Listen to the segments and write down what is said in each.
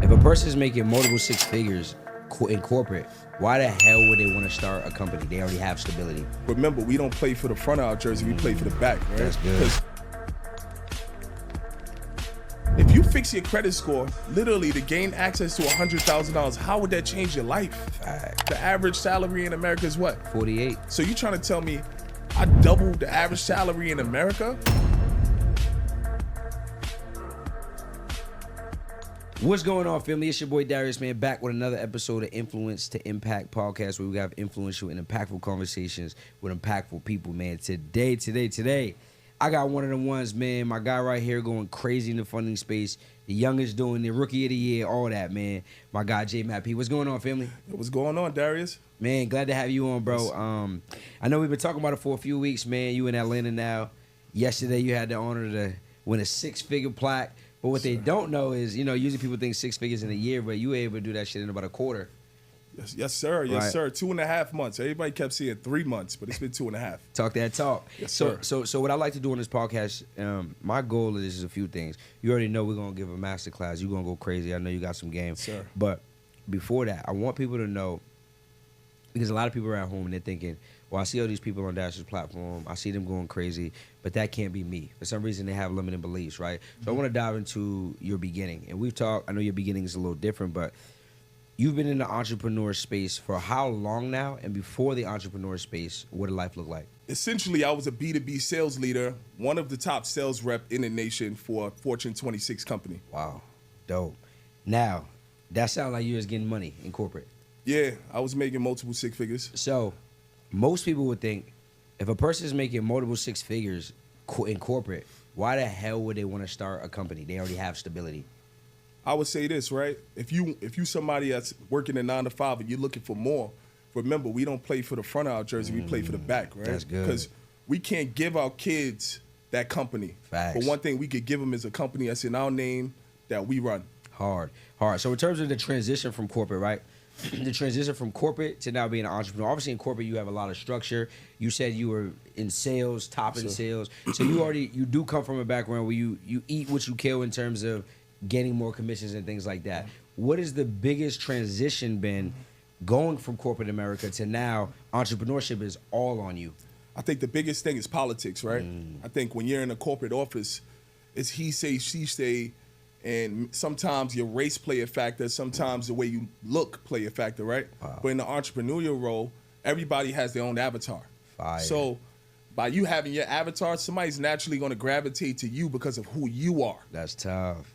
If a person is making multiple six figures in corporate, why the hell would they want to start a company? They already have stability. Remember, we don't play for the front of our jersey, we play for the back, right? That's good. If you fix your credit score, literally to gain access to $100,000, how would that change your life? Fact. The average salary in America is what? 48. So you trying to tell me I doubled the average salary in America? What's going on, family? It's your boy Darius, man, back with another episode of Influence to Impact podcast, where we have influential and impactful conversations with impactful people, man. Today, I got one of the ones, man, my guy right here going crazy in the funding space, the youngest doing the rookie of the year, all that, man. My guy, J Matt P. What's going on, family? What's going on, Darius? Man, glad to have you on, bro. I know we've been talking about it for a few weeks, man. You in Atlanta now. Yesterday, you had the honor to win a six-figure plaque. But what they don't know is, you know, usually people think six figures in a year, but you were able to do that shit in about a quarter. Yes, sir. Yes, Right. sir. 2.5 months. Everybody kept saying 3 months, but it's been 2.5. Talk that talk. Yes, so, sir. so what I like to do on this podcast, my goal is a few things. You already know we're going to give a master class. You're going to go crazy. I know you got some game. Sir. But before that, I want people to know, because a lot of people are at home and they're thinking, well, I see all these people on Dash's platform. I see them going crazy, but that can't be me. For some reason, they have limiting beliefs, right? So I want to dive into your beginning. And we've talked, I know your beginning is a little different, but you've been in the entrepreneur space for how long now? And before the entrepreneur space, what did life look like? Essentially, I was a B2B sales leader, one of the top sales rep in the nation for a Fortune 26 company. Wow, dope. Now, that sounds like you was getting money in corporate. Yeah, I was making multiple six figures. So most people would think, if a person is making multiple six figures in corporate, why the hell would they want to start a company? They already have stability. I would say this, right? If you somebody that's working a 9 to 5 and you're looking for more, remember, we don't play for the front of our jersey, we play for the back, right? That's good. Because we can't give our kids that company. Facts. But one thing we could give them is a company that's in our name that we run. Hard. So in terms of the transition from corporate, right? The transition from corporate to now being an entrepreneur. Obviously in corporate you have a lot of structure. You said you were in sales, top in sales. So you do come from a background where you eat what you kill in terms of getting more commissions and things like that. What has the biggest transition been going from corporate America to now entrepreneurship is all on you? I think the biggest thing is politics, right? I think when you're in a corporate office, it's he say, she say, and sometimes your race play a factor, sometimes the way you look play a factor, right? Wow. But in the entrepreneurial role, everybody has their own avatar. Fire. So by you having your avatar, somebody's naturally going to gravitate to you because of who you are. That's tough.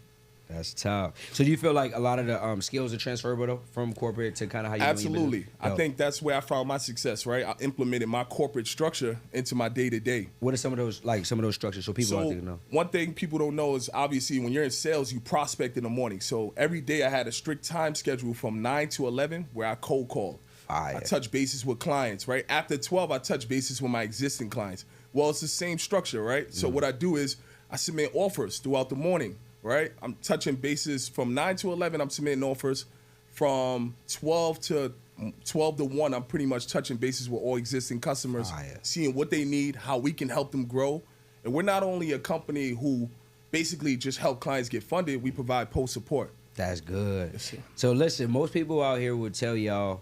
So do you feel like a lot of the skills are transferable though from corporate to kind of how you Absolutely. I think that's where I found my success, right? I implemented my corporate structure into my day-to-day. What are some of those structures so people out there know? One thing people don't know is obviously when you're in sales, you prospect in the morning. So every day I had a strict time schedule from 9 to 11 where I cold called. Fire. I touch bases with clients, right? After 12, I touch bases with my existing clients. Well, it's the same structure, right? So what I do is I submit offers throughout the morning, right? I'm touching bases from 9 to 11. I'm submitting offers. From 12 to 1, I'm pretty much touching bases with all existing customers, seeing what they need, how we can help them grow. And we're not only a company who basically just help clients get funded, we provide post support. That's good. Yes, sir. So listen, most people out here would tell y'all,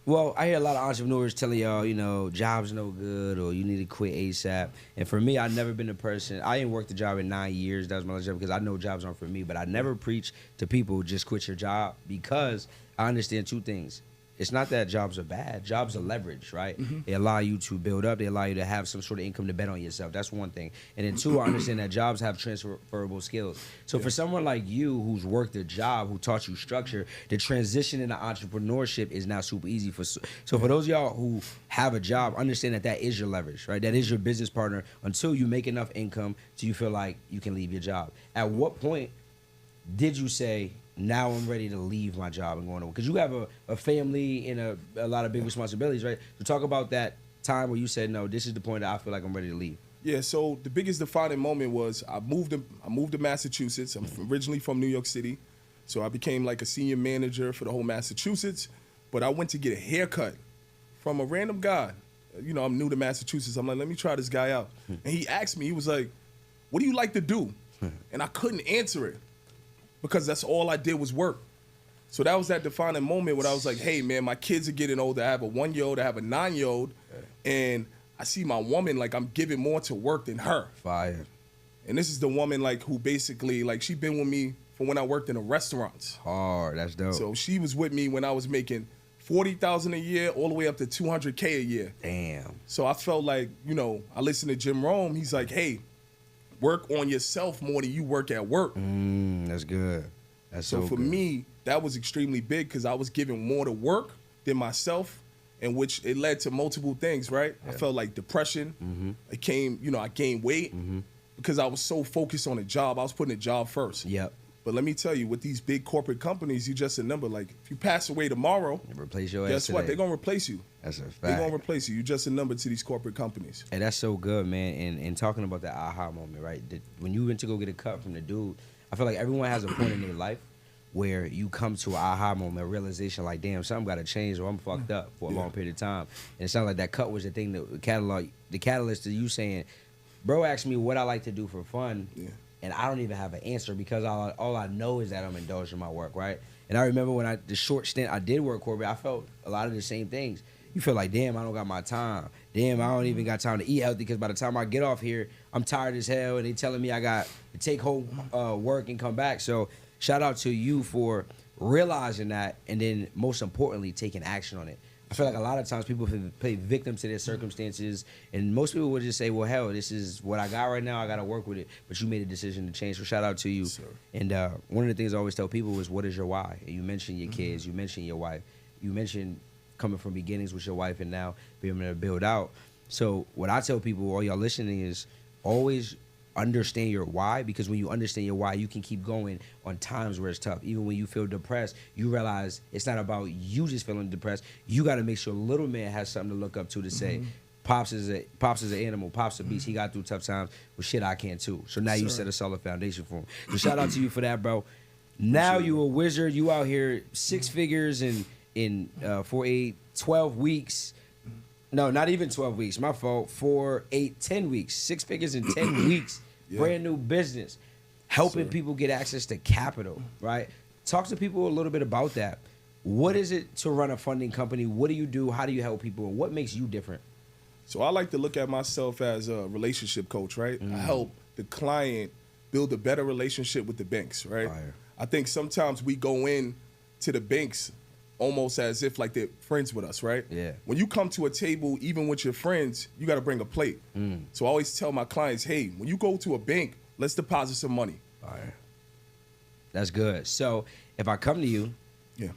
well, I hear a lot of entrepreneurs telling y'all, you know, job's no good or you need to quit ASAP. And for me, I've never been a person, I ain't worked a job in 9 years. That was my last job because I know jobs aren't for me. But I never preach to people just quit your job because I understand two things. It's not that jobs are bad. Jobs are leverage, right? They allow you to build up. They allow you to have some sort of income to bet on yourself. That's one thing. And then two, I understand that jobs have transferable skills. So for someone like you who's worked a job, who taught you structure, the transition into entrepreneurship is now super easy. So for those of y'all who have a job, understand that is your leverage, right? That is your business partner until you make enough income till you feel like you can leave your job. At what point did you say, now I'm ready to leave my job and go on? Because you have a family and a lot of big responsibilities, right? So talk about that time where you said, no, this is the point that I feel like I'm ready to leave. Yeah, so the biggest defining moment was I moved to Massachusetts. I'm originally from New York City. So I became like a senior manager for the whole Massachusetts. But I went to get a haircut from a random guy. You know, I'm new to Massachusetts. I'm like, let me try this guy out. And he asked me, he was like, what do you like to do? And I couldn't answer it. because that's all I did was work. So that was that defining moment when I was like, hey, man, my kids are getting older. I have a 1-year-old, I have a 9-year-old, and I see my woman, like, I'm giving more to work than her. Fire. And this is the woman, like, who basically, like, she been with me from when I worked in the restaurants. Hard. That's dope. So she was with me when I was making $40,000 a year all the way up to $200K a year. Damn. So I felt like, you know, I listened to Jim Rome. He's like, hey, work on yourself more than you work at work. That's good. That's so for good. me, that was extremely big because I was giving more to work than myself, in which it led to multiple things, right? I felt like depression. It came, you know, I gained weight because I was so focused on a job. I was putting a job first. Yep. But let me tell you, with these big corporate companies, you just a number. Like, if you pass away tomorrow, Replace your ass guess what? today. They're going to replace you. That's a fact. They're going to replace you. You're just a number to these corporate companies. And that's so good, man. And talking about that aha moment, right? When you went to go get a cut from the dude, I feel like everyone has a point in their life where you come to an aha moment, a realization like, damn, something got to change or I'm fucked up for a long period of time. And it sounds like that cut was the thing that the catalyst to you saying, bro asked me what I like to do for fun. Yeah. And I don't even have an answer because all I know is that I'm indulging my work, right? And I remember when the short stint I did work corporate, I felt a lot of the same things. You feel like, damn, I don't got my time. Damn, I don't even got time to eat healthy because by the time I get off here, I'm tired as hell and they telling me I got to take home work and come back. So shout out to you for realizing that and then most importantly, taking action on it. I feel like a lot of times people play victim to their circumstances, and most people would just say, well, hell, this is what I got right now. I got to work with it. But you made a decision to change. So shout out to you. Sir. And one of the things I always tell people is, what is your why? And you mentioned your kids. You mentioned your wife. You mentioned coming from beginnings with your wife and now being able to build out. So what I tell people, all y'all listening, is always understand your why, because when you understand your why, you can keep going on times where it's tough. Even when you feel depressed, you realize it's not about you just feeling depressed. You got to make sure little man has something to look up to say, Pops is an animal. Pops a beast. He got through tough times. Well, shit, I can too. So now you set a solid foundation for him. So shout out to you for that, bro. Now you a wizard. You out here 6 figures in 12 weeks. No, not even 12 weeks. My fault. 4, 8, 10 weeks. 6 figures in 10 weeks. Yeah. Brand new business. Helping people get access to capital, right? Talk to people a little bit about that. What is it to run a funding company? What do you do? How do you help people? And what makes you different? So I like to look at myself as a relationship coach, right? I help the client build a better relationship with the banks, right? Fire. I think sometimes we go in to the banks almost as if like they're friends with us, right? Yeah. When you come to a table, even with your friends, you got to bring a plate. So I always tell my clients, hey, when you go to a bank, let's deposit some money. Fire. That's good. So if I come to you, Yeah.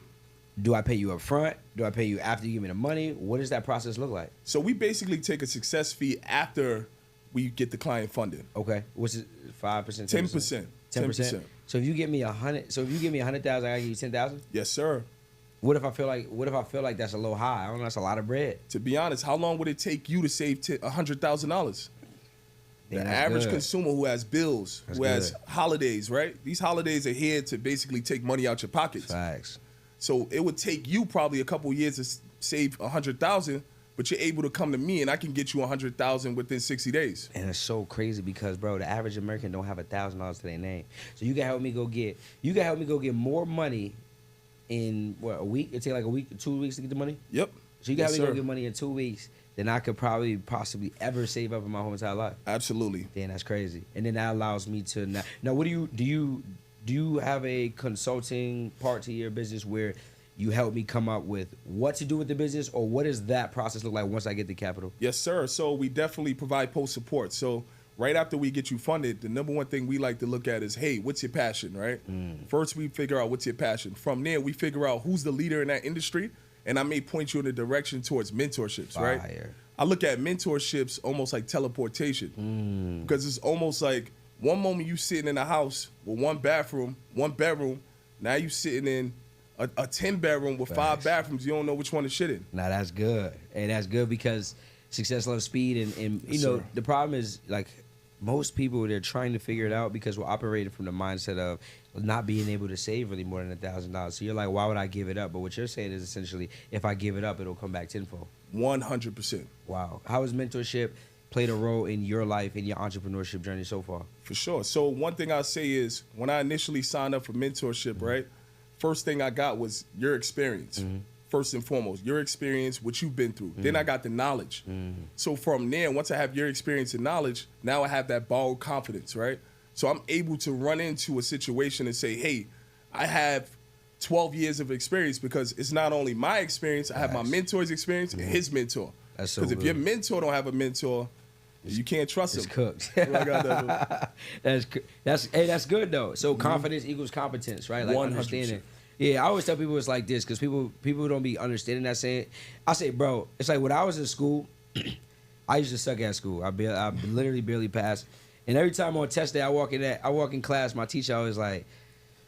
do I pay you up front? Do I pay you after you give me the money? What does that process look like? So we basically take a success fee after we get the client funded. Okay. What's it? 5%? 10%. 10%. So if you give me 100, so if you give me 100,000, I gotta give you 10,000. Yes, sir. What if I feel like that's a little high? I don't know. That's a lot of bread. To be honest, how long would it take you to save $100,000? The average consumer who has bills, has holidays, right? These holidays are here to basically take money out your pockets. Facts. So it would take you probably a couple years to save 100,000, but you're able to come to me and I can get you 100,000 within 60 days. And it's so crazy because, bro, the average American don't have $1,000 to their name. So you can help me go get more money in what, a week? It take like a week, 2 weeks to get the money. Yep. So you got me go get money in 2 weeks than I could possibly ever save up in my whole entire life. Absolutely. Damn, that's crazy. And then that allows me to now. What do you have a consulting part to your business where you help me come up with what to do with the business, or what does that process look like once I get the capital? Yes, sir. So we definitely provide post support. So right after we get you funded, the number one thing we like to look at is, hey, what's your passion, right? First, we figure out what's your passion. From there, we figure out who's the leader in that industry, and I may point you in a direction towards mentorships, right? I look at mentorships almost like teleportation, because it's almost like one moment you sitting in a house with one bedroom, now you sitting in a 10-bedroom with 5 bathrooms. You don't know which one to shit in. Now that's good. And that's good because success loves speed. And you know, the problem is, like, most people, they're trying to figure it out because we're operating from the mindset of not being able to save really more than $1,000. So you're like, why would I give it up? But what you're saying is essentially, if I give it up, it'll come back tenfold. 100%. Wow. How is mentorship played a role in your life, in your entrepreneurship journey so far? For sure. So one thing I'll say is when I initially signed up for mentorship, right, first thing I got was your experience. First and foremost, your experience, what you've been through. Then I got the knowledge. So from there, once I have your experience and knowledge, now I have that borrowed confidence, right? So I'm able to run into a situation and say, hey, I have 12 years of experience, because it's not only my experience, I have my mentor's experience and his mentor. That's so Because if good. your mentor don't have a mentor, you can't trust It's him. cooked. That's good though. So confidence equals competence, right? Like 100%. understanding. Yeah, I always tell people it's like this, because people don't be understanding that saying. I say, bro, it's like when I was in school, I used to suck at school. I literally barely passed. And every time on test day I walk in class, my teacher always like,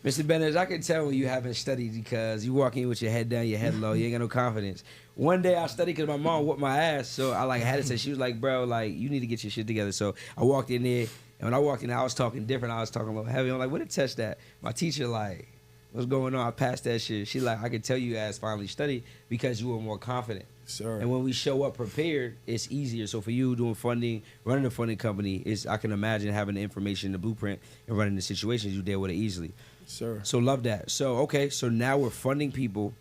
Mr. Bennett, I can tell when you haven't studied, because you walk in with your head down, your head low, you ain't got no confidence. One day I studied because my mom whooped my ass, so I like had to say, she was like, bro, like you need to get your shit together. So I walked in there, and when I walked in there, I was talking different. I was talking a little heavy. I'm like, what a test that? My teacher like, what's going on? I passed that shit. She like, I can tell you ass finally studied because you were more confident. Sir. And when we show up prepared, it's easier. So for you doing funding, running a funding company, I can imagine having the information, the blueprint, and running the situations, you deal with it easily. Sir. So love that. So okay, so now we're funding people.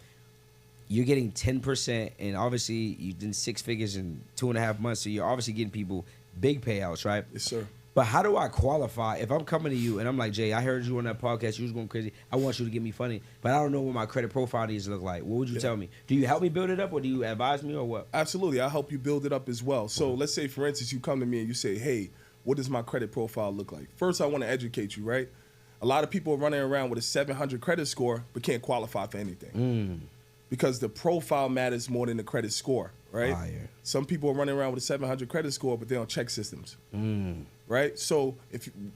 You're getting 10%, and obviously you did 6 figures in 2.5 months. So you're obviously getting people big payouts, right? Yes, sir. But how do I qualify if I'm coming to you and I'm like, Jay, I heard you on that podcast, you was going crazy. I want you to get me funding, but I don't know what my credit profile needs to look like. What would you tell me? Do you help me build it up, or do you advise me, or what? Absolutely. I'll help you build it up as well. So let's say, for instance, you come to me and you say, hey, what does my credit profile look like? First, I want to educate you, right? A lot of people are running around with a 700 credit score but can't qualify for anything. Because the profile matters more than the credit score, right? Fire. Some people are running around with a 700 credit score, but they don't check systems, right? So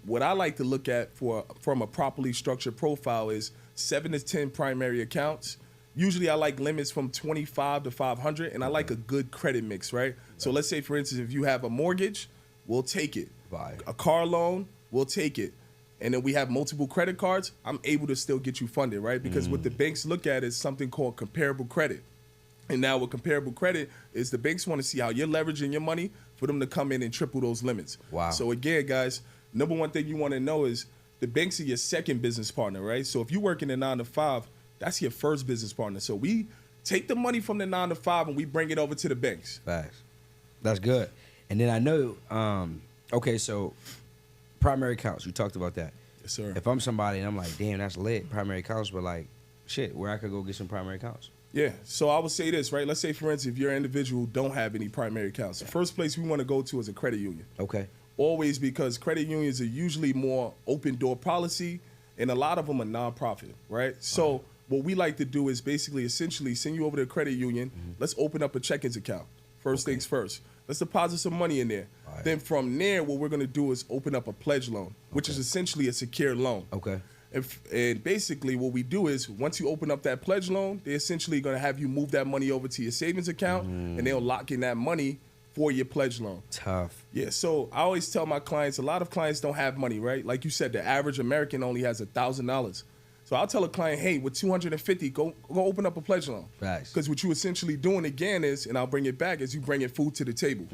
what I like to look at from a properly structured profile is 7 to 10 primary accounts. Usually I like limits from 25 to 500, and I like a good credit mix, right? So let's say, for instance, if you have a mortgage, we'll take it. Fire. A car loan, we'll take it. And then we have multiple credit cards, I'm able to still get you funded, right? Because what the banks look at is something called comparable credit. And now with comparable credit is the banks want to see how you're leveraging your money for them to come in and triple those limits. Wow. So again, guys, number one thing you want to know is the banks are your second business partner, right? So if you work in a 9 to 5, that's your first business partner. So we take the money from the 9 to 5 and we bring it over to the banks. Facts. That's good. And then I know, okay, so primary accounts, we talked about that. Yes, sir. If I'm somebody and I'm like, damn, that's lit, primary accounts, but like, shit, where I could go get some primary accounts? Yeah, so I would say this, right? Let's say, for instance, if you're an individual who don't have any primary accounts, the first place we want to go to is a credit union. Okay. Always, because credit unions are usually more open door policy, and a lot of them are nonprofit, right? So what we like to do is basically, essentially, send you over to a credit union. Let's open up a checkings account. First things first. Let's deposit some money in there. Right. Then from there, what we're going to do is open up a pledge loan, which is essentially a secured loan. Okay. And basically what we do is once you open up that pledge loan, they're essentially going to have you move that money over to your savings account, and they'll lock in that money for your pledge loan. Tough. Yeah, so I always tell my clients, a lot of clients don't have money, right? Like you said, the average American only has $1,000. So I'll tell a client, hey, with $250, go open up a pledge loan. Facts. Because what you essentially doing again is, and I'll bring it back, is you bringing food to the table.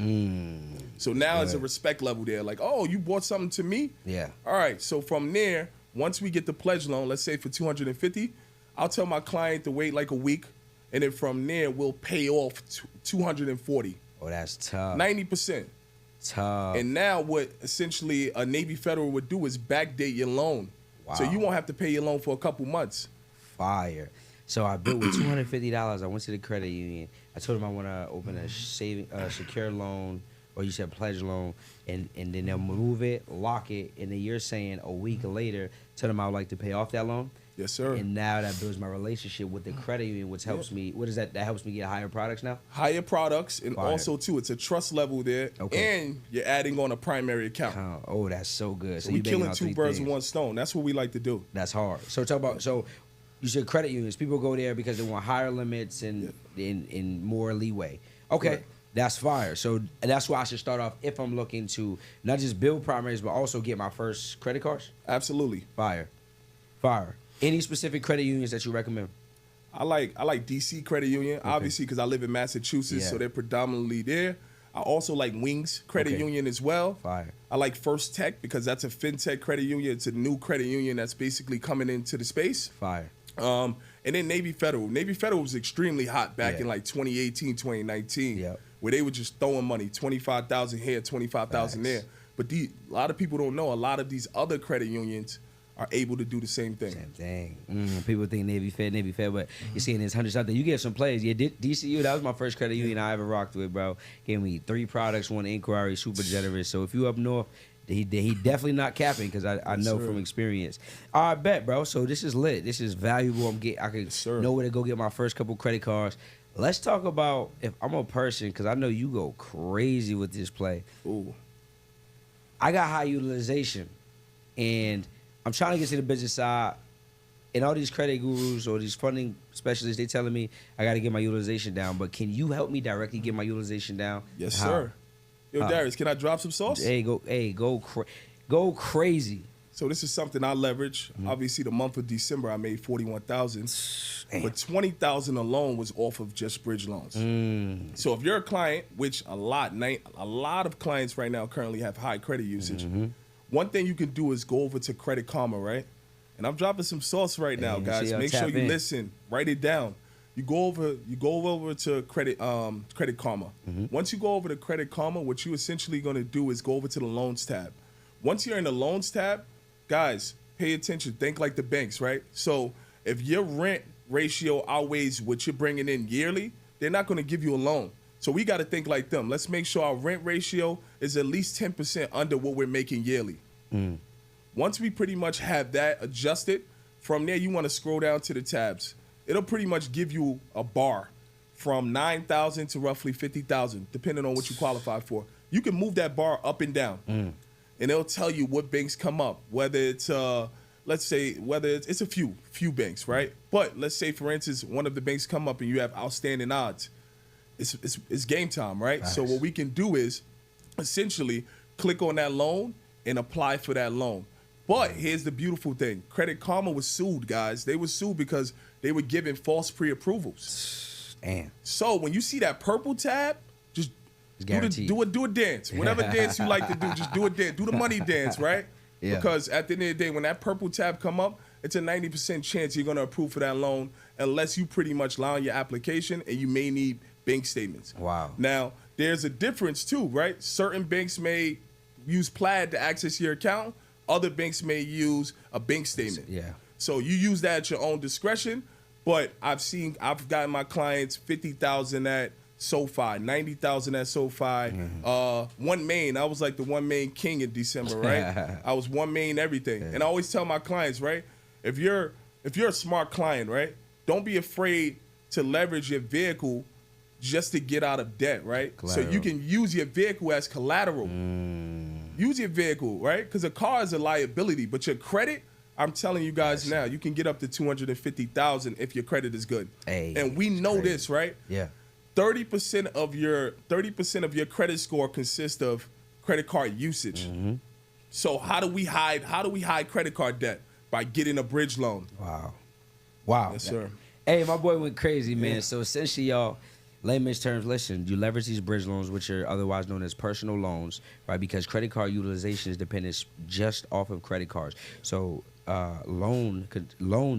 So now it's a respect level there. Like, oh, you bought something to me? Yeah. All right, so from there, once we get the pledge loan, let's say for $250, I'll tell my client to wait like a week, and then from there, we'll pay off $240. Oh, that's tough. 90%. Tough. And now what essentially a Navy Federal would do is backdate your loan. So Wow. you won't have to pay your loan for a couple months. Fire. So I built with $250. I went to the credit union. I told them I want to open a secure loan, or you said pledge loan, and then they'll move it, lock it, and then you're saying a week later, tell them I would like to pay off that loan. Yes, sir. And now that builds my relationship with the credit union, which helps me. What is that? That helps me get higher products now? Higher products, and Fire. also, too, it's a trust level there, Okay. and you're adding on a primary account. Oh, that's so good. So you we're banging killing out 2 three birds things. with 1 stone. That's what we like to do. That's hard. So talk about, so you said credit unions. People go there because they want higher limits and more leeway. Okay, Right. that's fire. So that's why I should start off if I'm looking to not just build primaries, but also get my first credit cards. Absolutely. Fire. Fire. Any specific credit unions that you recommend? I like DC Credit Union, obviously, because I live in Massachusetts, Yeah. so they're predominantly there. I also like Wings Credit Union as well. Fire. I like First Tech because that's a fintech credit union. It's a new credit union that's basically coming into the space. Fire. And then Navy Federal. Navy Federal was extremely hot back Yeah. in like 2018, 2019, Yep. where they were just throwing money, 25,000 here, 25,000 there. But a lot of people don't know a lot of these other credit unions are able to do the same thing. Same thing. People think Navy Fed, but you're seeing there's hundreds out there. You get some plays. Yeah, DCU, that was my first credit union I ever rocked with, bro. Gave me 3 products, 1 inquiry, super generous. So if you up north, he definitely not capping because I know from experience. All right, bet, bro. So this is lit. This is valuable. I can know where to go get my first couple credit cards. Let's talk about if I'm a person, because I know you go crazy with this play. Ooh. I got high utilization, and I'm trying to get to the business side, and all these credit gurus or these funding specialists, they telling me I got to get my utilization down. But can you help me directly get my utilization down? Yes, How? sir. Yo, Darius, can I drop some sauce? Go crazy. So this is something I leverage. Obviously, the month of December, I made 41,000, but 20,000 alone was off of just bridge loans. So if you're a client, which a lot of clients right now currently have high credit usage, one thing you can do is go over to Credit Karma, right? And I'm dropping some sauce right now, guys. Make sure you listen, write it down. You go over to Credit Karma. Once you go over to Credit Karma, what you essentially going to do is go over to the Loans tab. Once you're in the Loans tab, guys, pay attention. Think like the banks, right? So if your rent ratio outweighs what you're bringing in yearly, they're not going to give you a loan. So we got to think like them. Let's make sure our rent ratio is at least 10% under what we're making yearly. Once we pretty much have that adjusted, from there you want to scroll down to the tabs. It'll pretty much give you a bar from 9,000 to roughly 50,000, depending on what you qualify for. You can move that bar up and down, and it'll tell you what banks come up. Whether it's it's a few banks, right? But let's say, for instance, one of the banks come up and you have outstanding odds. It's game time, right? Nice. So what we can do is essentially click on that loan and apply for that loan. But here's the beautiful thing. Credit Karma was sued, guys. They were sued because they were giving false pre-approvals. Damn. So when you see that purple tab, just do a dance. Whatever dance you like to do, just do a dance. Do the money dance, right? Yeah. Because at the end of the day, when that purple tab come up, it's a 90% chance you're going to approve for that loan unless you pretty much lie on your application, and you may need bank statements. Wow. Now, there's a difference too, right? Certain banks may use Plaid to access your account. Other banks may use a bank statement. Yeah. So you use that at your own discretion. But I've gotten my clients 50,000 at SoFi, 90,000 at SoFi. One main, I was like the one main king in December, right? I was one main everything. And I always tell my clients, right? If you're a smart client, right? Don't be afraid to leverage your vehicle just to get out of debt, right? Collateral. So you can use your vehicle as collateral. Use your vehicle, right? Because a car is a liability, but your credit, I'm telling you guys now, you can get up to 250,000 if your credit is good. Hey, and we know crazy. this, right? Yeah. 30% of your credit score consists of credit card usage. So how do we hide credit card debt? By getting a bridge loan. Wow. Yes, sir. Hey, my boy went crazy, man. So essentially, y'all, layman's terms, listen, you leverage these bridge loans, which are otherwise known as personal loans, right? Because credit card utilization is dependent just off of credit cards. So loan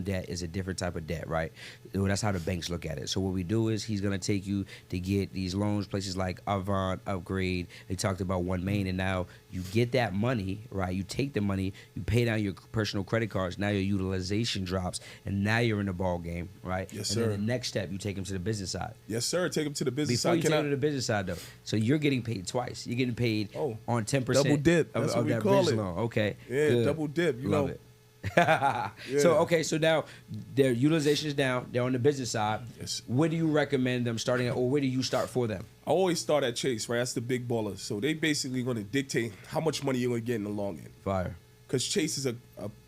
debt is a different type of debt, right? That's how the banks look at it. So what we do is he's going to take you to get these loans, places like Avant, Upgrade. They talked about One Main, and now you get that money, right? You take the money, you pay down your personal credit cards. Now your utilization drops, and now you're in the ball game, right? Yes, and sir. then the next step, you take them to the business side. Yes, sir. Take them to the business side. side. Before you take them to the business side, though, so you're getting paid twice. You're getting paid on 10% double dip. That's what we that call bridge it. loan. Okay. Yeah, good. double dip. You Love know. it. So now their utilization is down. They're on the business side. Yes. Where do you recommend them starting at, or where do you start for them? I always start at Chase, right? That's the big baller. So they basically going to dictate how much money you're going to get in the long end. Fire. Because Chase is a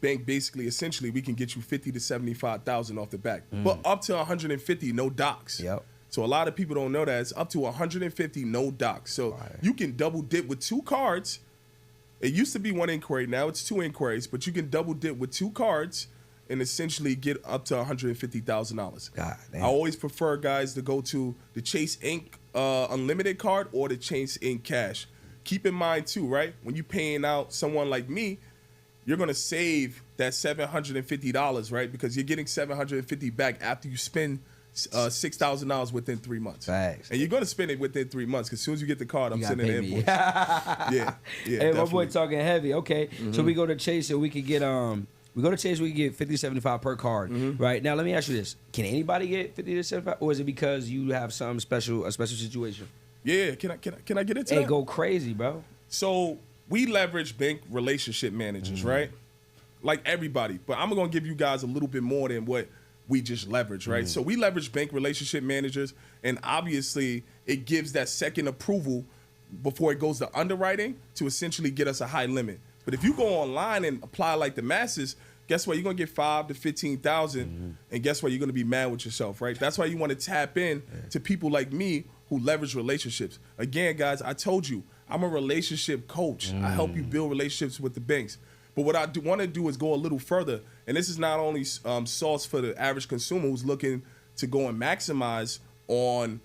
bank, basically, essentially, we can get you 50 to 75,000 off the back, but up to 150, no docs. Yep. So a lot of people don't know that it's up to 150, no docs. So you can double dip with 2 cards. It used to be 1 inquiry, now it's 2 inquiries, but you can double dip with 2 cards and essentially get up to $150,000. God damn. I always prefer guys to go to the Chase Inc. Unlimited card or the Chase in cash. Keep in mind too, right? When you paying out someone like me, you're gonna save that $750, right? Because you're getting $750 back after you spend $6,000 within 3 months. Facts. And you're gonna spend it within 3 months because as soon as you get the card, I'm You gotta sending an pay me. invoice. Yeah. Hey, my boy definitely. talking heavy. Okay, so we go to Chase and we could get we go to Chase, we can get 50 to 75 per card. Right now, let me ask you this: can anybody get 50 to 75, or is it because you have something special, a special situation? Yeah, can I get into Hey, that? go crazy, bro. So we leverage bank relationship managers, right? Like everybody, but I'm gonna give you guys a little bit more than what we just leverage, right? So we leverage bank relationship managers, and obviously it gives that second approval before it goes to underwriting to essentially get us a high limit. But if you go online and apply like the masses, guess what? You're gonna get 5 to 15,000, and guess what? You're gonna be mad with yourself, right? That's why you want to tap in to people like me who leverage relationships. Again, guys, I told you I'm a relationship coach. I help you build relationships with the banks. But what I want to do is go a little further, and this is not only sauce for the average consumer who's looking to go and maximize on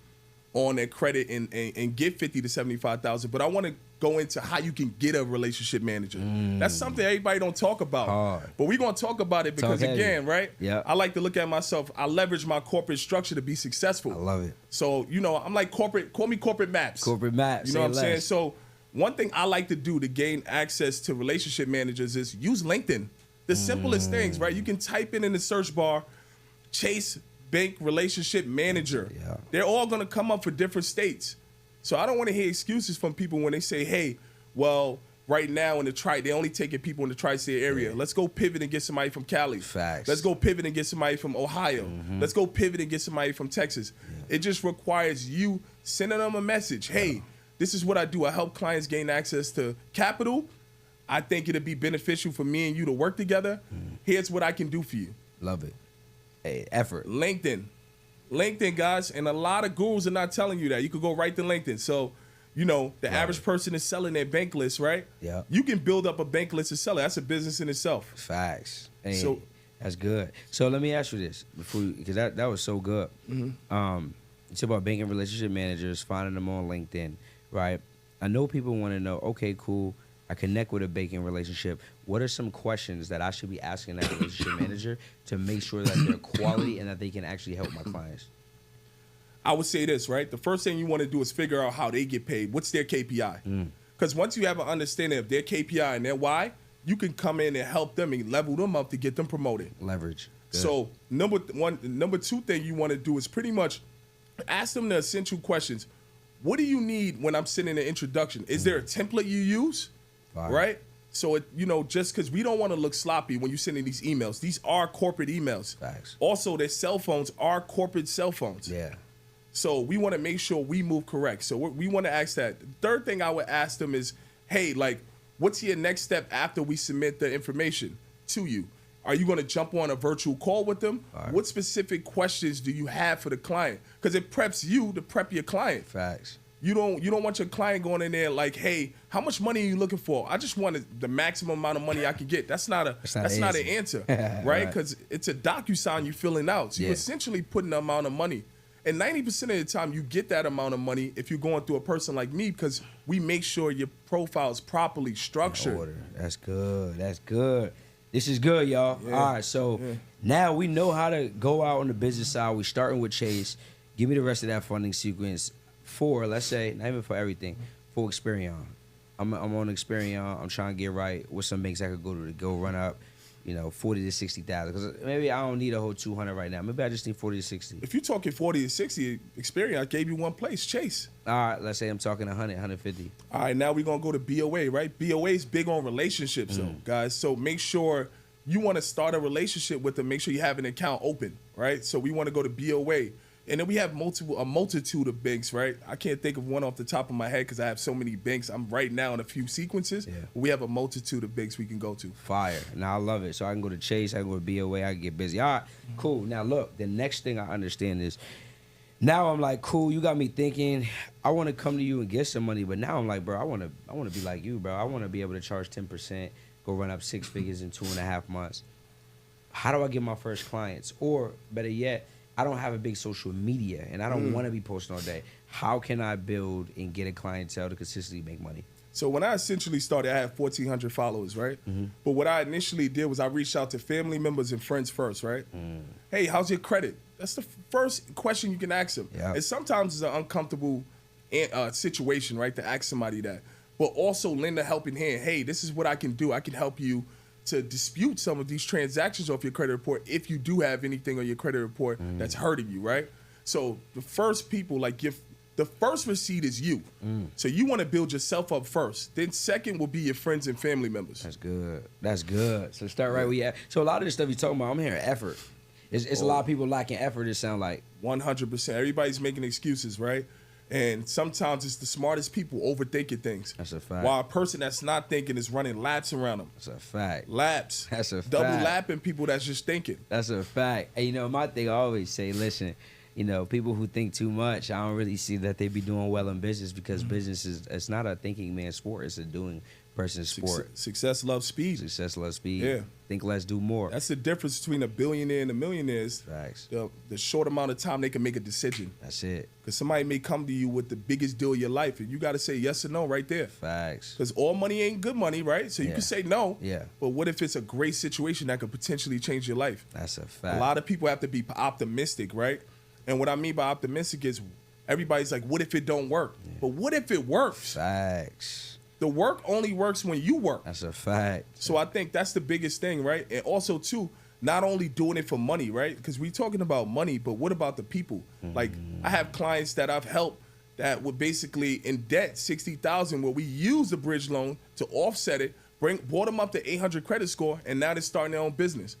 their credit and get 50 to 75,000, but I want to go into how you can get a relationship manager. That's something everybody don't talk about. Hard. But we're going to talk about it because, Talk heavy. again, right? Yeah. I like to look at myself. I leverage my corporate structure to be successful. I love it. So, I'm like corporate, call me corporate maps. Corporate maps. You know what I'm say saying? less. So one thing I like to do to gain access to relationship managers is use LinkedIn. The simplest things, right? You can type in the search bar, Chase Bank Relationship Manager. Yeah. They're all going to come up for different states. So I don't want to hear excuses from people when they say, hey, well, right now in the they only taking people in the tri-state area. Let's go pivot and get somebody from Cali. Facts. Let's go pivot and get somebody from Ohio. Let's go pivot and get somebody from Texas. It just requires you sending them a message. Hey, this is what I do. I help clients gain access to capital. I think it'd be beneficial for me and you to work together. Here's what I can do for you. Love it. Hey, effort. LinkedIn, guys, and a lot of gurus are not telling you that. You could go right to LinkedIn. So, the average person is selling their bank list, right? Yeah. You can build up a bank list to sell it. That's a business in itself. Facts. Hey, So- that's good. So let me ask you this because that was so good. It's about banking relationship managers, finding them on LinkedIn, right? I know people want to know, okay, cool, I connect with a banking relationship. What are some questions that I should be asking that relationship manager to make sure that they're quality and that they can actually help my clients? I would say this, right? The first thing you want to do is figure out how they get paid. What's their KPI? Because once you have an understanding of their KPI and their why, you can come in and help them and level them up to get them promoted. Leverage. Good. So number two thing you want to do is pretty much ask them the essential questions. What do you need when I'm sending an introduction? Is there a template you use? Fire. Right? So, just because we don't want to look sloppy when you're sending these emails. These are corporate emails. Facts. Also, their cell phones are corporate cell phones. Yeah. So we want to make sure we move correct. So we want to ask that. The third thing I would ask them is, hey, what's your next step after we submit the information to you? Are you going to jump on a virtual call with them? All right. What specific questions do you have for the client? Because it preps you to prep your client. Facts. You don't want your client going in there like, hey, how much money are you looking for? I just want the maximum amount of money I can get. That's not an answer, right? Right. Because it's a DocuSign you're filling out. So you're essentially putting the amount of money. And 90% of the time, you get that amount of money if you're going through a person like me because we make sure your profile is properly structured. Order. That's good. That's good. This is good, y'all. Yeah. All right, so now we know how to go out on the business side. We're starting with Chase. Give me the rest of that funding sequence for, let's say, not even for everything, for Experian. I'm on Experian. I'm trying to get right with some banks I could go to go run up, 40 to 60,000. Because maybe I don't need a whole 200 right now. Maybe I just need 40 to 60. If you're talking 40 to 60, Experian, I gave you one place, Chase. All right, let's say I'm talking 100, 150. All right, now we're going to go to BOA, right? BOA is big on relationships, though, guys. So make sure you want to start a relationship with them. Make sure you have an account open, right? So we want to go to BOA. And then we have a multitude of banks, right? I can't think of one off the top of my head because I have so many banks. I'm right now in a few sequences. Yeah. We have a multitude of banks we can go to. Fire. Now I love it. So I can go to Chase, I can go to BOA, I can get busy. All right, cool. Now look, the next thing I understand is now I'm like, cool, you got me thinking, I want to come to you and get some money, but now I'm like, bro, I want to be like you, bro. I want to be able to charge 10%, go run up 6 figures in 2.5 months. How do I get my first clients? Or better yet, I don't have a big social media, and I don't want to be posting all day. How can I build and get a clientele to consistently make money? So when I essentially started, I had 1,400 followers, right? But what I initially did was I reached out to family members and friends first, right? Hey, how's your credit? That's the first question you can ask them. Yep. And sometimes it's an uncomfortable situation, right, to ask somebody that. But also lend a helping hand. Hey, this is what I can do. I can help you to dispute some of these transactions off your credit report if you do have anything on your credit report that's hurting you, right? So the first people, like, the first receipt is you. So you want to build yourself up first. Then second will be your friends and family members. That's good. That's good. So start right where you at. So a lot of this stuff you're talking about, I'm hearing effort. It's a lot of people lacking effort, it sounds like. 100%. Everybody's making excuses, right? And sometimes it's the smartest people overthinking things. That's a fact. While a person that's not thinking is running laps around them. That's a fact. Laps. That's a fact. Double lapping people that's just thinking. That's a fact. And, you know, my thing, I always say, listen, you know, people who think too much, I don't really see that they be doing well in business, because business it's not a thinking man's sport. It's a doing person's sport. Success loves speed. Success loves speed. Yeah. Think less, do more. That's the difference between a billionaire and a millionaire. Facts. The short amount of time they can make a decision. That's it. Because somebody may come to you with the biggest deal of your life, and you got to say yes or no right there. Facts. Because all money ain't good money, right? So you can say no. Yeah. But what if it's a great situation that could potentially change your life? That's a fact. A lot of people have to be optimistic, right? And what I mean by optimistic is everybody's like, what if it don't work? Yeah. But what if it works? Facts. The work only works when you work. That's a fact. So I think that's the biggest thing, right? And also, too, not only doing it for money, right? Because we're talking about money, but what about the people? Like, I have clients that I've helped that were basically in debt, $60,000, where we used a bridge loan to offset it, brought them up to 800 credit score, and now they're starting their own business.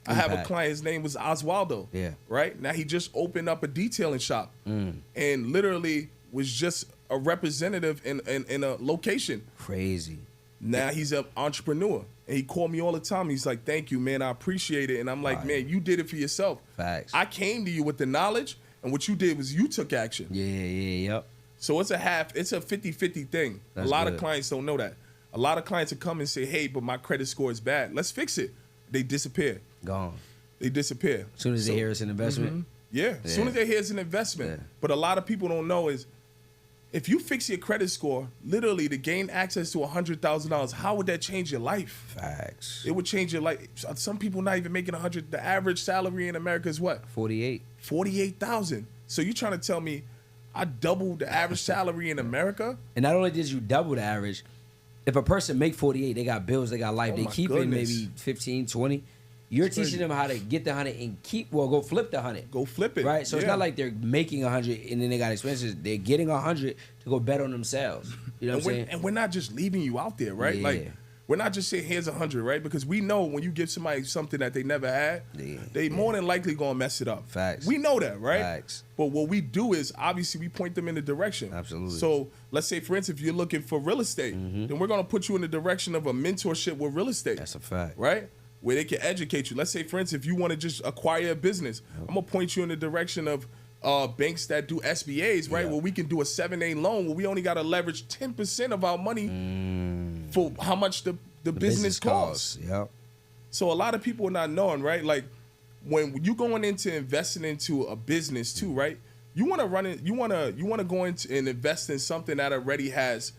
I have a client, his name was Oswaldo. Yeah. Right? Now he just opened up a detailing shop and literally was just a representative in a location. Crazy. Now he's an entrepreneur. And he called me all the time. He's like, thank you, man. I appreciate it. And I'm like, man, you did it for yourself. Facts. I came to you with the knowledge, and what you did was you took action. Yep. So it's a 50-50 thing. That's a lot good. of clients don't know that. A lot of clients will come and say, hey, but my credit score is bad. Let's fix it. They disappear. Gone. They disappear. As soon as they hear it's an investment. Yeah, as soon as they hear it's an investment. Yeah. But a lot of people don't know is if you fix your credit score, literally to gain access to $100,000, how would that change your life? Facts. It would change your life. Some people not even making 100. The average salary in America is what? 48. 48,000. So you trying to tell me I doubled the average salary in America? And not only did you double the average, if a person make 48, they got bills, they got life, they my keep goodness. it maybe 15, 20. You're teaching them how to get the 100 and go flip the 100. Go flip it. Right? So it's Yeah. not like they're making 100 and then they got expenses. They're getting 100 to go bet on themselves. You know what I'm saying? And we're not just leaving you out there, right? Yeah. Like, we're not just saying here's 100, right? Because we know when you give somebody something that they never had, they more than likely gonna mess it up. Facts. We know that, right? Facts. But what we do is obviously we point them in the direction. Absolutely. So let's say, for instance, if you're looking for real estate, then we're gonna put you in the direction of a mentorship with real estate. That's a fact. Right? Where they can educate you. Let's say, for instance, if you want to just acquire a business, I'm gonna point you in the direction of banks that do SBAs, right? Where we can do a 7A loan where we only got to leverage 10% of our money for how much the business costs. Yep. So a lot of people are not knowing, right? Like when you going into investing into a business too, right? You want to run it. You want to go into and invest in something that already has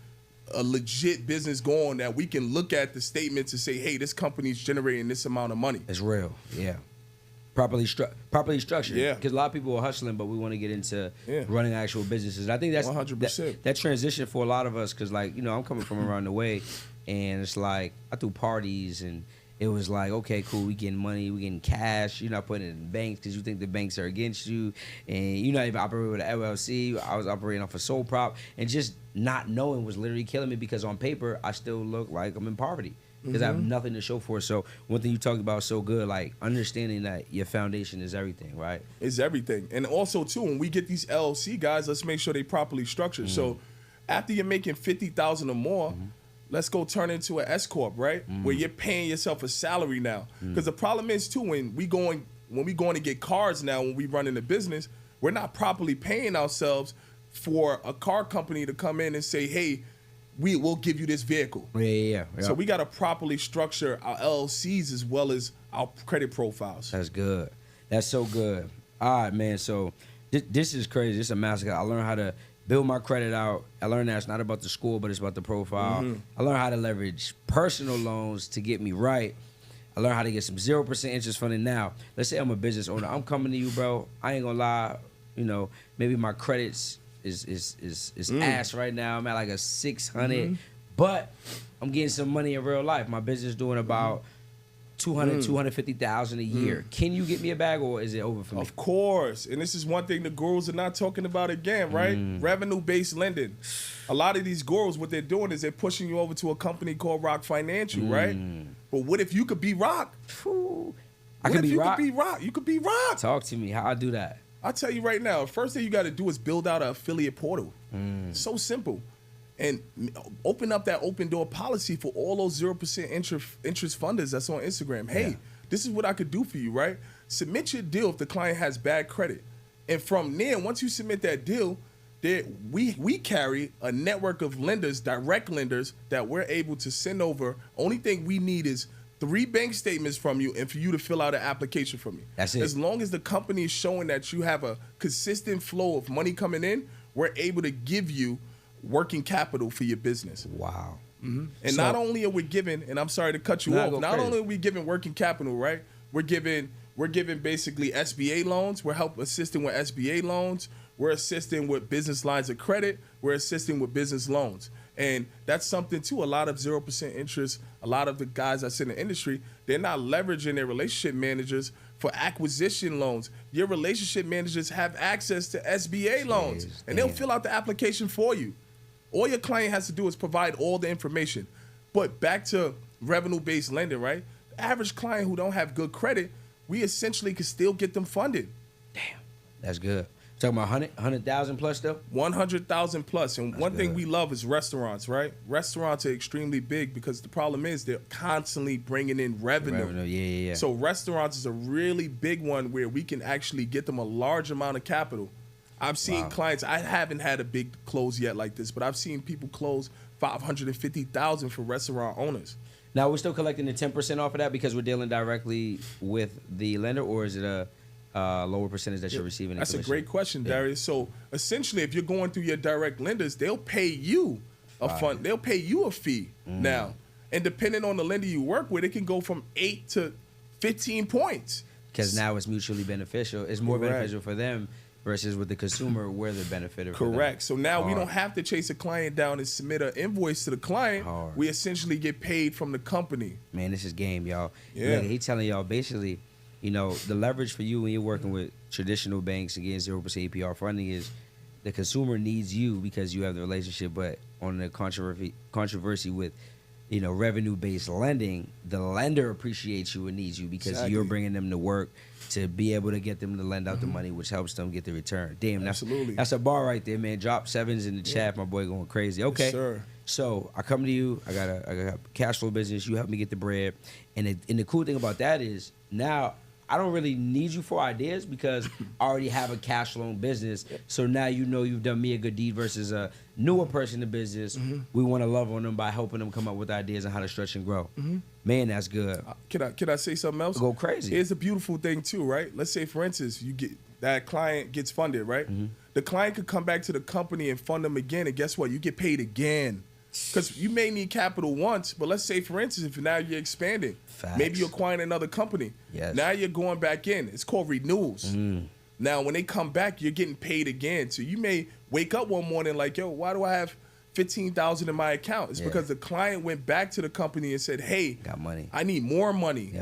a legit business going, that we can look at the statements and say, hey, this company's generating this amount of money. It's real. Yeah. Properly structured. Yeah. Because a lot of people are hustling, but we want to get into Yeah. running actual businesses. I think that's 100%. that transition for a lot of us, because, like, you know, I'm coming from around the way, and it's like I threw parties, and it was like, okay, cool, we getting money, we getting cash. You're not putting it in banks because you think the banks are against you, and you're not even operating with an LLC. I was operating off a sole prop, and just not knowing was literally killing me, because on paper I still look like I'm in poverty because I have nothing to show for it. So one thing you talked about so good, like understanding that your foundation is everything, right? It's everything. And also too, when we get these LLC guys, let's make sure they properly structured. So after you're making 50,000 or more, let's go turn into an S corp, right? Where you're paying yourself a salary now. Because the problem is too, when we going to get cars now, when we run in the business, we're not properly paying ourselves for a car company to come in and say, hey, we will give you this vehicle. Yeah. So we got to properly structure our LLCs as well as our credit profiles. That's good. That's so good. All right, man. So this is crazy. This is a massacre. I learned how to build my credit out. I learned that it's not about the score, but it's about the profile. I learned how to leverage personal loans to get me right. I learned how to get some 0% interest funding. Now, let's say I'm a business owner. I'm coming to you, bro. I ain't gonna lie. You know, maybe my credits is ass right now. I'm at like a 600, but I'm getting some money in real life. My business doing about 250,000 a year. Can you get me a bag, or is it over for me? Of course. And this is one thing the gurus are not talking about again, right? Revenue-based lending. A lot of these gurus, what they're doing is they're pushing you over to a company called Rock Financial, right? But what if you could be Rock? I could be Rock. Could be Rock? You could be Rock. Talk to me. How I do that? I'll tell you right now, first thing you got to do is build out an affiliate portal. So simple. And open up that open door policy for all those 0% interest funders that's on Instagram. Hey, this is what I could do for you, right? Submit your deal if the client has bad credit. And from there, once you submit that deal, we carry a network of lenders, direct lenders, that we're able to send over. Only thing we need is 3 bank statements from you and for you to fill out an application for me. That's it. As long as the company is showing that you have a consistent flow of money coming in, we're able to give you working capital for your business. Wow. And not only are we giving, and I'm sorry to cut you off, not only are we giving working capital, right? We're giving basically SBA loans. We're assisting with SBA loans. We're assisting with business lines of credit. We're assisting with business loans. And that's something too. A lot of 0% interest, a lot of the guys that's in the industry, they're not leveraging their relationship managers for acquisition loans. Your relationship managers have access to SBA loans, and they'll fill out the application for you. All your client has to do is provide all the information. But back to revenue-based lending, right? The average client who don't have good credit, we essentially could still get them funded. Damn, that's good. Talking about 100,000 plus though? 100,000 plus. And that's one good. thing we love is restaurants, right? Restaurants are extremely big because the problem is they're constantly bringing in revenue. Yeah. So restaurants is a really big one where we can actually get them a large amount of capital. I've seen clients, I haven't had a big close yet like this, but I've seen people close $550,000 for restaurant owners. Now, we're still collecting the 10% off of that because we're dealing directly with the lender, or is it a lower percentage that you're receiving? That's a great question, Darius. So essentially, if you're going through your direct lenders, they'll pay you a fund. They'll pay you a fee now. And depending on the lender you work with, it can go from 8 to 15 points. Because now it's mutually beneficial. It's more beneficial for them versus with the consumer where the benefit. Correct. So now we don't have to chase a client down and submit an invoice to the client. We essentially get paid from the company. Man, this is game, y'all. Yeah. Look, he telling y'all basically, you know, the leverage for you when you're working with traditional banks and getting 0% APR funding is the consumer needs you because you have the relationship. But on the controversy with, you know, revenue-based lending, the lender appreciates you and needs you because you're bringing them to work to be able to get them to lend out the money, which helps them get the return. Damn, that's a bar right there, man. Drop 7s in the chat. My boy going crazy. Okay. Yes, sir. So I come to you. I got a cash flow business. You help me get the bread. And the cool thing about that is now I don't really need you for ideas because I already have a cash flow business. So now you know you've done me a good deed versus a newer person in the business. We want to love on them by helping them come up with ideas on how to stretch and grow. Man, that's good. Can I say something else? Go crazy. Here's a beautiful thing too, right? Let's say, for instance, you get that client gets funded, right? The client could come back to the company and fund them again, and guess what? You get paid again. Because you may need capital once, but let's say, for instance, if now you're expanding, maybe you're acquiring another company. Now you're going back in. It's called renewals. Now, when they come back, you're getting paid again. So you may wake up one morning like, yo, why do I have $15,000 in my account? It's because the client went back to the company and said, hey, got money. I need more money.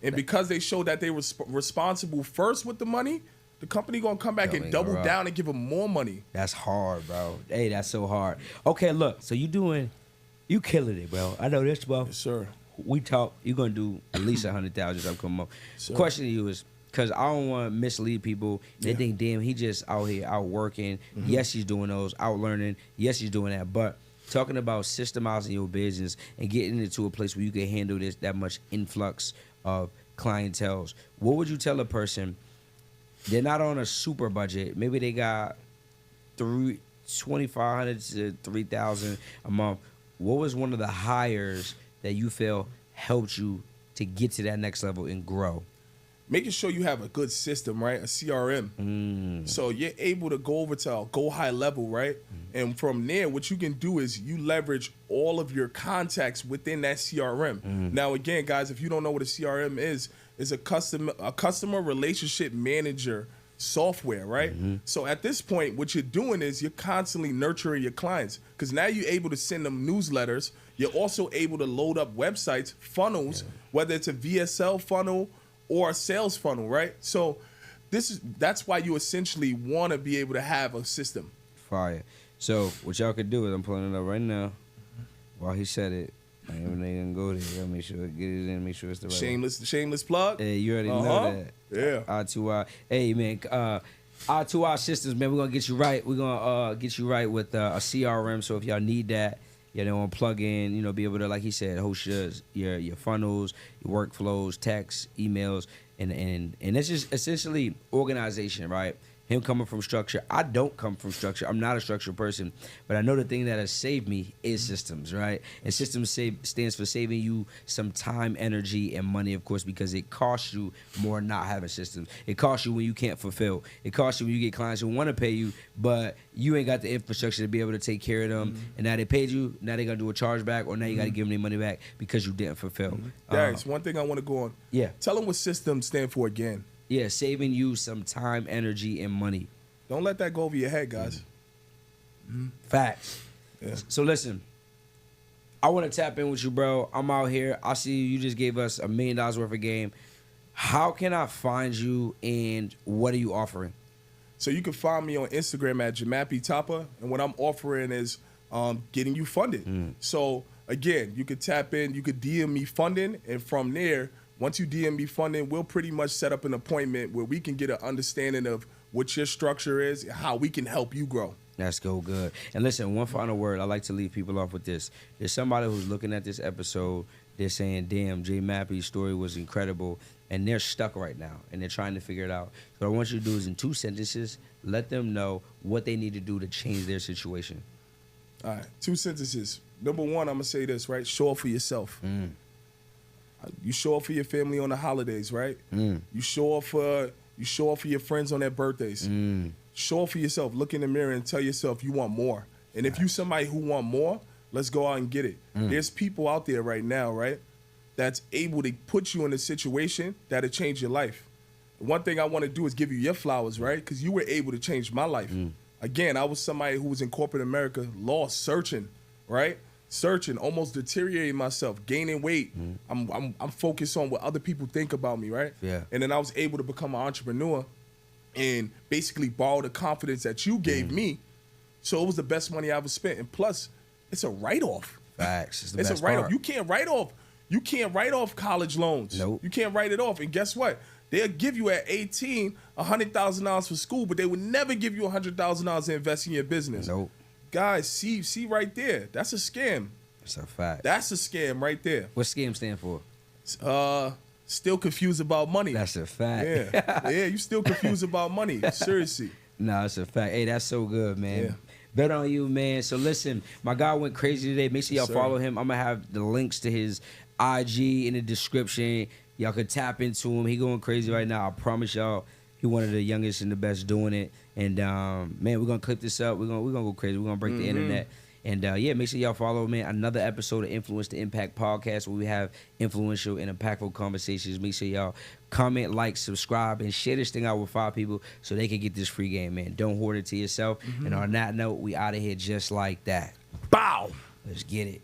And because they showed that they were responsible first with the money, the company gonna come back and double down and give them more money. That's hard, bro. Hey, that's so hard. Okay, look. So you killing it, bro. I know this, bro. Yes, sir. We talk. You're gonna do at least 100,000 if I come up. Question to you is, because I don't want to mislead people. They think, damn, he just out here out working. Yes, he's doing those. Out learning. Yes, he's doing that. But talking about systemizing your business and getting it to a place where you can handle that much influx of clientels. What would you tell a person? They're not on a super budget. Maybe they got $2,500 to $3,000 a month. What was one of the hires that you feel helped you to get to that next level and grow? making sure you have a good system, right? A CRM. So you're able to go over to a go high level, right? And from there, what you can do is you leverage all of your contacts within that CRM. Now, again, guys, if you don't know what a CRM is a customer relationship manager software, right? So at this point, what you're doing is you're constantly nurturing your clients, because now you're able to send them newsletters. You're also able to load up websites, funnels, whether it's a VSL funnel or a sales funnel, right? So that's why you essentially want to be able to have a system. Fire. So what y'all could do is, I'm pulling it up right now. While he said it, I ain't even gonna go there. I'll make sure get it in, make sure it's the right Shameless plug. Hey, you already know that. Yeah. R2R. Hey man, R2R systems, man. We're gonna get you right. We're gonna get you right with a CRM. So if y'all need that, you know, plug in, you know, be able to, like he said, host your funnels, your workflows, texts, emails, and it's just essentially organization, right? Him coming from structure. I don't come from structure. I'm not a structured person, but I know the thing that has saved me is systems, right? And systems stands for saving you some time, energy, and money, of course, because it costs you more not having systems. It costs you when you can't fulfill. It costs you when you get clients who want to pay you, but you ain't got the infrastructure to be able to take care of them. And now they paid you, now they got to do a chargeback, or now you got to give them their money back because you didn't fulfill. Darius, one thing I want to go on. Yeah. Tell them what systems stand for again. Yeah, saving you some time, energy, and money. Don't let that go over your head, guys. Facts. Yeah. So listen, I want to tap in with you, bro. I'm out here. I see you just gave us $1 million worth of game. How can I find you, and what are you offering? So you can find me on Instagram at Jamapi Tapa, and what I'm offering is getting you funded. So again, you could tap in, you could DM me funding, and from there, once you DM me funding, we'll pretty much set up an appointment where we can get an understanding of what your structure is and how we can help you grow. That's good. And listen, one final word. I like to leave people off with this. There's somebody who's looking at this episode. They're saying, damn, J Mappy's story was incredible. And they're stuck right now, and they're trying to figure it out. So what I want you to do is, in 2 sentences, let them know what they need to do to change their situation. All right, 2 sentences. Number one, I'm going to say this, right? Show up for yourself. You show up for your family on the holidays, right? You show up for your friends on their birthdays. Show up for yourself. Look in the mirror and tell yourself you want more. And if you somebody who want more, let's go out and get it. There's people out there right now, right, that's able to put you in a situation that'll change your life. One thing I want to do is give you your flowers, right? Because you were able to change my life. Again, I was somebody who was in corporate America, lost, searching, right? Searching, almost deteriorating myself, gaining weight. I'm focused on what other people think about me, right? Yeah. And then I was able to become an entrepreneur and basically borrow the confidence that you gave me. So it was the best money I ever spent. And plus, it's a write-off. Facts. It's a write-off. You can't write off college loans. Nope. You can't write it off. And guess what? They'll give you at 18 $100,000 for school, but they would never give you $100,000 to invest in your business. Nope. Guys, see right there. That's a scam. That's a fact. That's a scam right there. What scam stand for? Still confused about money. That's a fact. Yeah, you still confused about money. Seriously. No, it's a fact. Hey, that's so good, man. Yeah. Bet on you, man. So listen, my guy went crazy today. Make sure y'all Sir. follow him. I'm gonna have the links to his IG in the description. Y'all could tap into him. He going crazy right now. I promise y'all, he one of the youngest and the best doing it. And man, we're gonna clip this up. We're gonna go crazy. We're gonna break the internet. And yeah, make sure y'all follow, man. Another episode of Influence to Impact podcast where we have influential and impactful conversations. Make sure y'all comment, like, subscribe, and share this thing out with 5 people so they can get this free game, man. Don't hoard it to yourself. And on that note, we out of here just like that. Bow. Let's get it.